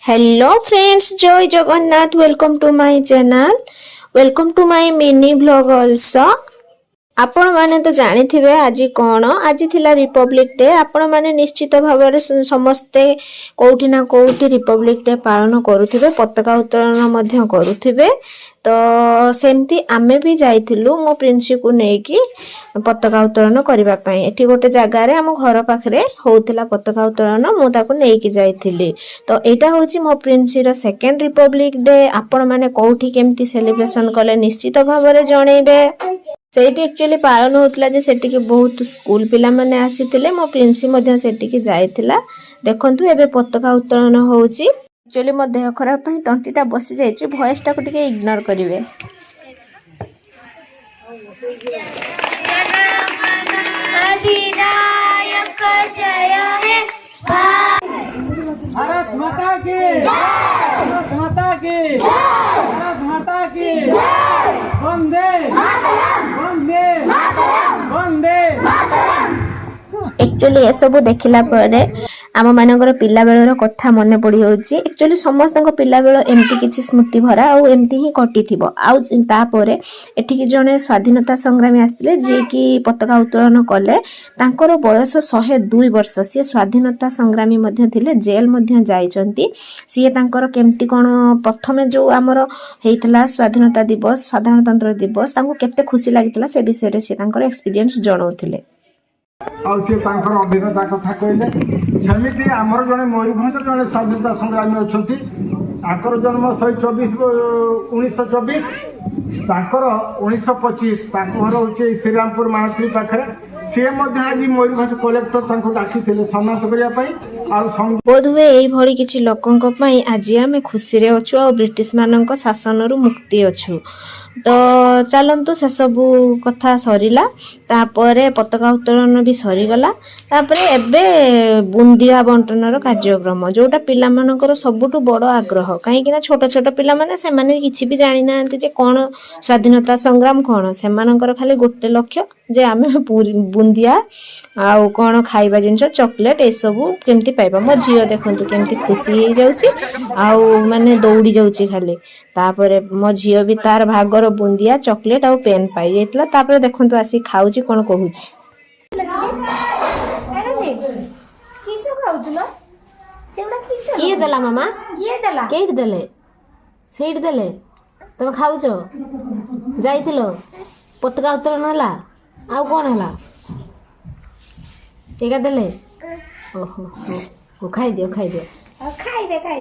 Hello friends, जय Jagannath. Welcome to my channel, welcome to my mini blog also. आपण माने तो जानी थिबे आज कौन आज थिला रिपब्लिक डे। आपण माने निश्चित भाव समस्ते कोठी ना कोठी रिपब्लिक डे पालन करुथिबे, पताका उत्तोलन मध्य करुथिबे। तो सेमती आमे भी जाइथिलु मो प्रिंसी को नेकी पताका उत्तोलन करबा पई। एठी गोटे जगह रे हम घर पाखरे होउथिला पताका उत्तोलन, मु ताको नेकी जाइथिली। तो एटा होची मो प्रिंसी रो सेकंड रिपब्लिक डे। आपण माने कोठी केमती सेलिब्रेशन कले निश्चित भाव रे जणैबे। सेठी एक्चुअली पालन होतला जे सेठी के बहुत स्कूल पिला माने आसीथिले, मो प्रिंसी मध्य सेठी के जाइथिला। देखंतु एबे पताका उत्तोलन होउची। एक्चुअली मो देह खराब पई तंटीटा बसी जायछि, वॉइस टा को टिके इग्नोर करिवे। अधिनायक जय हे भारत माता की जय, भारत माता की जय, भारत माता की जय। वंदे वंदे वंदे। एक्चुअली ये सब देखला परे आम मानकर पिला बेलर कथा मन पड़ी होची। एक्चुअली समस्त पिला बेल एमती किछि स्मृति भरा आ एमती ही कटी थिबो। आ तापरे एठी कि जने स्वाधीनता संग्रामी आस्तिले जे कि पताका उत्तोलन कले, तांकर बयस 102 वर्ष। सी स्वाधीनता संग्रामी मध्ये थिले, जेल मध्ये जाइचंती। सी तांकर केमती कोन प्रथमे जो हमर हेइतला स्वाधीनता दिवस, साधारणतंत्र दिवस, तांको केते खुशी लागितला से विषय रे सी तांकर एक्सपीरियंस जणाउथिले। अभिज्ञता कथा कहले जमीती आमर जड़े मयूरभंज जड़े स्वाधीनता संग्रामी अच्छा जन्म 1924 1925 घर हूँ श्रीरामपुर मानत्री पाखे। सी आज मयूरभंज कलेक्टर डाकी सम्मान करने बोध हुए यही किसी लोकों आज आम खुशी रे अच्छु आ ब्रिटिश मानक शासन रु मुक्ति अच्छु। तो चलतु से सबू कथा सरीला, तापरे पताका उत्तोलन भी सरीगला। तापरे एबे बुंदिया बंटनर कार्यक्रम जोटा पिला मानकर सबुठु बड़ आग्रह, कहीं छोट छोट पिला माने से माने किछि भी जानि नांती जे कोन स्वाधीनता संग्राम कोन। से मानकर खाली गोटे लक्ष्य जे आमे बुंदिया आउ कोन खाइबा जिंस चॉकलेट ए सब केमती पाइबा। मो झियो देखंतु केमती खुशी हो जाउची आउ माने दौड़ी जाउची खाली। तापरे मो झियो भी तार भागर बुंदिया चॉकलेट आउ पेन पाई जाइतला। तापरे देखंतु आसी खाउची कोन कहूची। किसो खाउछलो सेउडा किसो किए देला मामा? किए देला? केट देले? सेठ देले? तमे खाउचो? जाइथिलो पताका उत्तोलन हला? आउ कोन हला? केगा देले? ओहो हो खाइ दियो खाइ दियो। खाइ दे खाइ